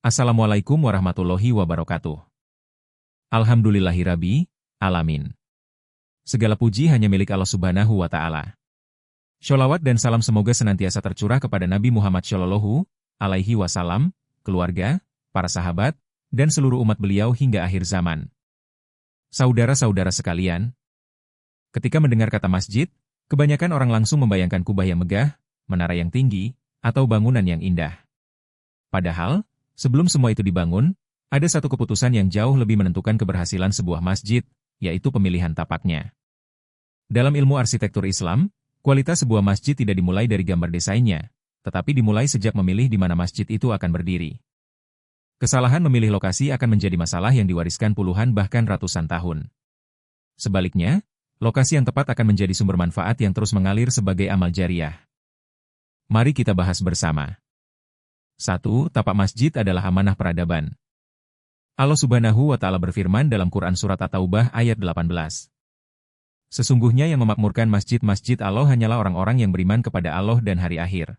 Assalamualaikum warahmatullahi wabarakatuh. Alhamdulillahirabbi alamin. Segala puji hanya milik Allah Subhanahu wa Ta'ala. Sholawat dan salam semoga senantiasa tercurah kepada Nabi Muhammad Shallallahu alaihi wasallam, keluarga, para sahabat, dan seluruh umat beliau hingga akhir zaman. Saudara-saudara sekalian, ketika mendengar kata masjid, kebanyakan orang langsung membayangkan kubah yang megah, menara yang tinggi, atau bangunan yang indah. Padahal, sebelum semua itu dibangun, ada satu keputusan yang jauh lebih menentukan keberhasilan sebuah masjid, yaitu pemilihan tapaknya. Dalam ilmu arsitektur Islam, kualitas sebuah masjid tidak dimulai dari gambar desainnya, tetapi dimulai sejak memilih di mana masjid itu akan berdiri. Kesalahan memilih lokasi akan menjadi masalah yang diwariskan puluhan bahkan ratusan tahun. Sebaliknya, lokasi yang tepat akan menjadi sumber manfaat yang terus mengalir sebagai amal jariah. Mari kita bahas bersama. 1. Tapak masjid adalah amanah peradaban. Allah Subhanahu wa Ta'ala berfirman dalam Quran Surat At-Taubah ayat 18. Sesungguhnya yang memakmurkan masjid-masjid Allah hanyalah orang-orang yang beriman kepada Allah dan hari akhir.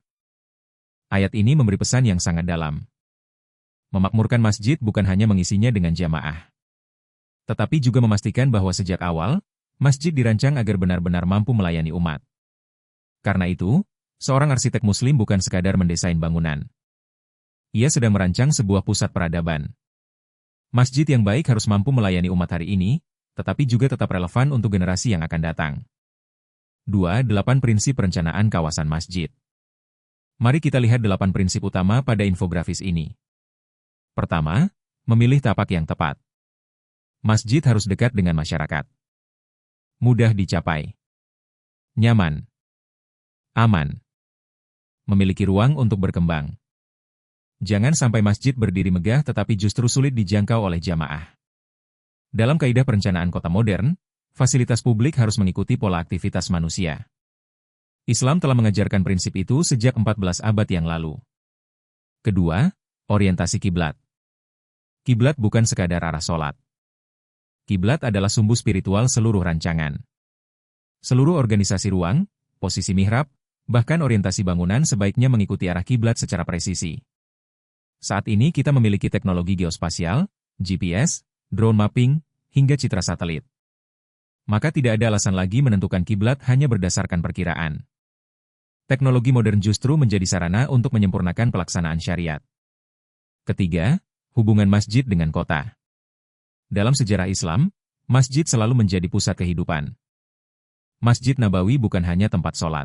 Ayat ini memberi pesan yang sangat dalam. Memakmurkan masjid bukan hanya mengisinya dengan jamaah, tetapi juga memastikan bahwa sejak awal, masjid dirancang agar benar-benar mampu melayani umat. Karena itu, seorang arsitek muslim bukan sekadar mendesain bangunan. Ia sedang merancang sebuah pusat peradaban. Masjid yang baik harus mampu melayani umat hari ini, tetapi juga tetap relevan untuk generasi yang akan datang. 2. 8 prinsip perencanaan kawasan masjid. Mari kita lihat 8 prinsip utama pada infografis ini. Pertama, memilih tapak yang tepat. Masjid harus dekat dengan masyarakat. Mudah dicapai. Nyaman. Aman. Memiliki ruang untuk berkembang. Jangan sampai masjid berdiri megah tetapi justru sulit dijangkau oleh jamaah. Dalam kaidah perencanaan kota modern, fasilitas publik harus mengikuti pola aktivitas manusia. Islam telah mengajarkan prinsip itu sejak 14 abad yang lalu. Kedua, orientasi kiblat. Kiblat bukan sekadar arah sholat. Kiblat adalah sumbu spiritual seluruh rancangan. Seluruh organisasi ruang, posisi mihrab, bahkan orientasi bangunan sebaiknya mengikuti arah kiblat secara presisi. Saat ini kita memiliki teknologi geospasial, GPS, drone mapping, hingga citra satelit. Maka tidak ada alasan lagi menentukan kiblat hanya berdasarkan perkiraan. Teknologi modern justru menjadi sarana untuk menyempurnakan pelaksanaan syariat. Ketiga, hubungan masjid dengan kota. Dalam sejarah Islam, masjid selalu menjadi pusat kehidupan. Masjid Nabawi bukan hanya tempat sholat.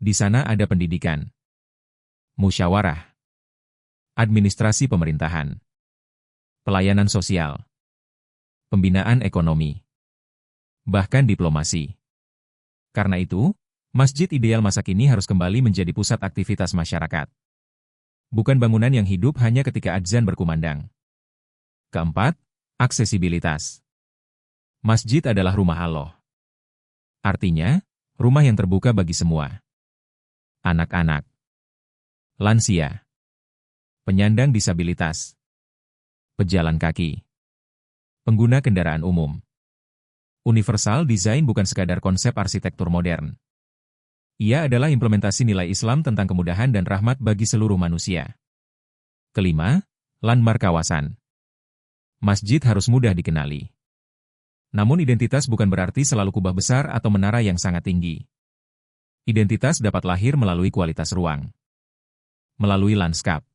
Di sana ada pendidikan, musyawarah, administrasi pemerintahan, pelayanan sosial, pembinaan ekonomi, bahkan diplomasi. Karena itu, masjid ideal masa kini harus kembali menjadi pusat aktivitas masyarakat. Bukan bangunan yang hidup hanya ketika adzan berkumandang. Keempat, aksesibilitas. Masjid adalah rumah Allah. Artinya, rumah yang terbuka bagi semua. Anak-anak, lansia, penyandang disabilitas, pejalan kaki, pengguna kendaraan umum. Universal design bukan sekadar konsep arsitektur modern. Ia adalah implementasi nilai Islam tentang kemudahan dan rahmat bagi seluruh manusia. Kelima, landmark kawasan. Masjid harus mudah dikenali. Namun identitas bukan berarti selalu kubah besar atau menara yang sangat tinggi. Identitas dapat lahir melalui kualitas ruang, melalui lanskap,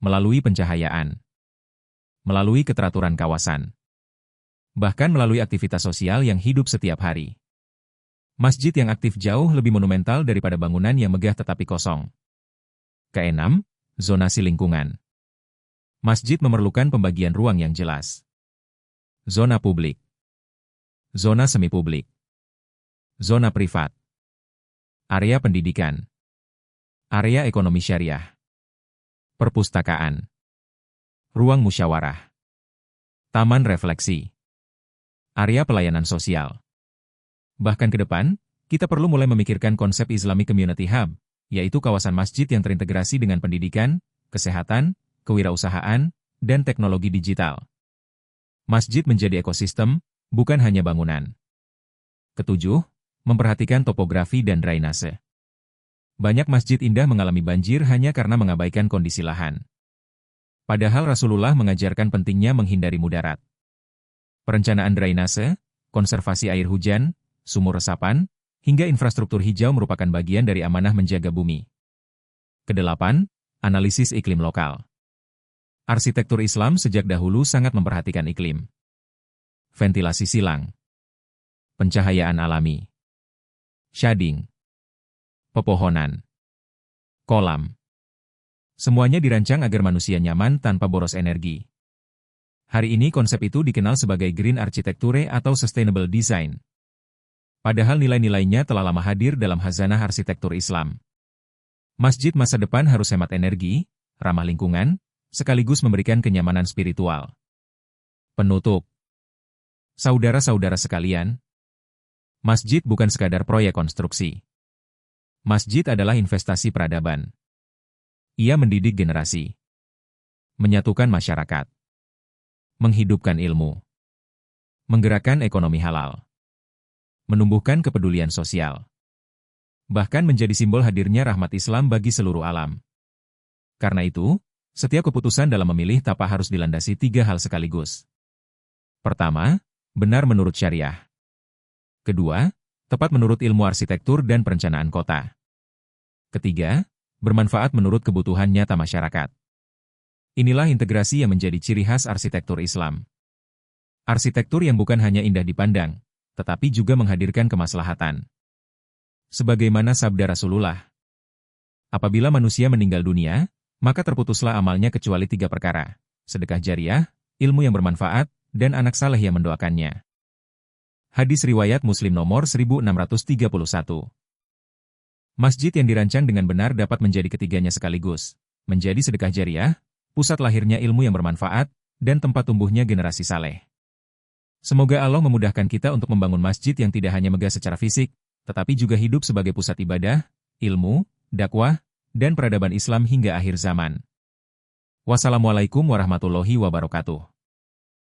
melalui pencahayaan, melalui keteraturan kawasan, bahkan melalui aktivitas sosial yang hidup setiap hari. Masjid yang aktif jauh lebih monumental daripada bangunan yang megah tetapi kosong. Keenam, zonasi lingkungan. Masjid memerlukan pembagian ruang yang jelas. Zona publik, zona semi publik, zona privat, area pendidikan, area ekonomi syariah, perpustakaan, ruang musyawarah, taman refleksi, area pelayanan sosial. Bahkan ke depan, kita perlu mulai memikirkan konsep Islamic Community Hub, yaitu kawasan masjid yang terintegrasi dengan pendidikan, kesehatan, kewirausahaan, dan teknologi digital. Masjid menjadi ekosistem, bukan hanya bangunan. Ketujuh, memperhatikan topografi dan drainase. Banyak masjid indah mengalami banjir hanya karena mengabaikan kondisi lahan. Padahal Rasulullah mengajarkan pentingnya menghindari mudarat. Perencanaan drainase, konservasi air hujan, sumur resapan, hingga infrastruktur hijau merupakan bagian dari amanah menjaga bumi. Kedelapan, analisis iklim lokal. Arsitektur Islam sejak dahulu sangat memperhatikan iklim. Ventilasi silang, pencahayaan alami, shading, pepohonan, kolam. Semuanya dirancang agar manusia nyaman tanpa boros energi. Hari ini konsep itu dikenal sebagai Green Architecture atau Sustainable Design. Padahal nilai-nilainya telah lama hadir dalam khazanah arsitektur Islam. Masjid masa depan harus hemat energi, ramah lingkungan, sekaligus memberikan kenyamanan spiritual. Penutup. Saudara-saudara sekalian, masjid bukan sekadar proyek konstruksi. Masjid adalah investasi peradaban. Ia mendidik generasi, menyatukan masyarakat, menghidupkan ilmu, menggerakkan ekonomi halal, menumbuhkan kepedulian sosial, bahkan menjadi simbol hadirnya rahmat Islam bagi seluruh alam. Karena itu, setiap keputusan dalam memilih tapa harus dilandasi 3 hal sekaligus. Pertama, benar menurut syariah. Kedua, tepat menurut ilmu arsitektur dan perencanaan kota. Ketiga, bermanfaat menurut kebutuhan nyata masyarakat. Inilah integrasi yang menjadi ciri khas arsitektur Islam. Arsitektur yang bukan hanya indah dipandang, tetapi juga menghadirkan kemaslahatan. Sebagaimana sabda Rasulullah, apabila manusia meninggal dunia, maka terputuslah amalnya kecuali 3 perkara, sedekah jariah, ilmu yang bermanfaat, dan anak saleh yang mendoakannya. Hadis riwayat Muslim nomor 1631. Masjid yang dirancang dengan benar dapat menjadi ketiganya sekaligus, menjadi sedekah jariah, pusat lahirnya ilmu yang bermanfaat, dan tempat tumbuhnya generasi saleh. Semoga Allah memudahkan kita untuk membangun masjid yang tidak hanya megah secara fisik, tetapi juga hidup sebagai pusat ibadah, ilmu, dakwah, dan peradaban Islam hingga akhir zaman. Wassalamualaikum warahmatullahi wabarakatuh.